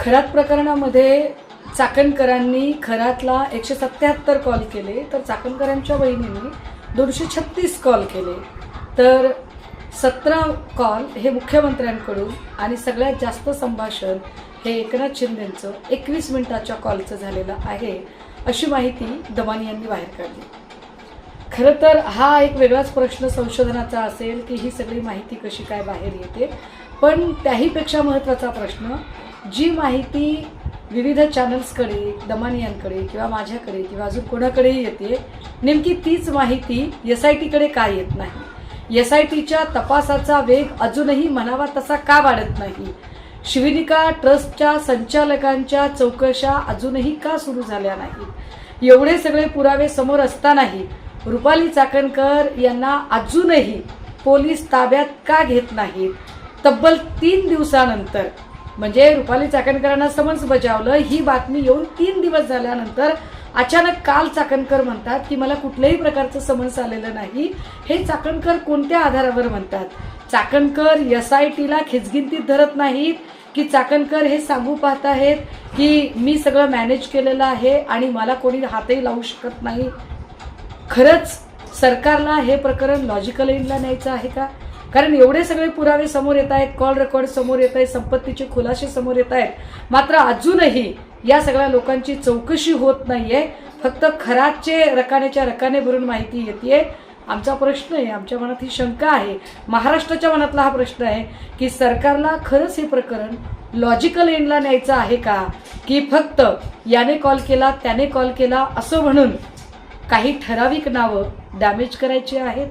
खरात प्रकरणामध्ये चाकणकरांनी खरातला 177 कॉल केले, तर चाकणकरांच्या बहिणींनी 236 कॉल केले, तर 17 कॉल हे मुख्यमंत्र्यांकडून आणि सगळ्यात जास्त संभाषण हे एकनाथ शिंदेंचं 21 मिनिटाच्या कॉलचं झालेलं आहे, अशी माहिती दमानी यांनी बाहेर काढली. खरं तर हा एक वेगळाच प्रश्न संशोधनाचा असेल की ही सगळी माहिती कशी काय बाहेर येते, पण त्याहीपेक्षा महत्त्वाचा प्रश्न, जी माहिती विविध चॅनल्सकडे, दमानी यांकडे किंवा माझ्याकडे किंवा अजून कोणाकडेही येते, नेमकी तीच माहिती SITकडे का येत नाही? SITच्या तपासाचा वेग अजूनही म्हणावा तसा का वाढत नाही? शिवनिका ट्रस्टच्या संचालकांच्या चौकशा अजूनही का सुरू झाल्या नाहीत? एवढे सगळे पुरावे समोर असतानाही रुपाली चाकणकर यांना अजूनही पोलीस ताब्यात का घेत नाहीत? तब्बल 3 दिवसानंतर, म्हणजे रुपाली चाकणकरांना समन्स बजावलं, ही बातमी येऊन 3 दिवस झाल्यानंतर अचानक काल चाकणकर म्हणतात की मला कुठल्याही प्रकारचं समन्स आलेलं नाही. हे चाकणकर कोणत्या आधारावर म्हणतात? चाकणकर SITला खिचगिंतीत धरत नाहीत की चाकणकर हे सांगू पाहत आहेत की मी सगळं मॅनेज केलेलं आहे आणि मला कोणी हातही लावू शकत नाही? खरंच सरकारला हे प्रकरण लॉजिकल एंडला न्यायचं आहे का? कारण एवढे सगळे पुरावे समोर येत आहेत, कॉल रेकॉर्ड समोर येत आहेत, संपत्तीचे खुलासे समोर येत आहेत, मात्र अजूनही या सगळ्या लोकांची चौकशी होत नाहीये. फक्त खरातचे रकानेच्या रकाने भरून माहिती येते. आमचा प्रश्न आहे, आमच्या मनात ही शंका आहे, महाराष्ट्राच्या मनातला हा प्रश्न आहे की सरकारला खरंच हे प्रकरण लॉजिकल एंडला न्यायचं आहे का, की फक्त याने कॉल केला त्याने कॉल केला असं म्हणून काही ठराविक नावं डॅमेज करायची आहेत?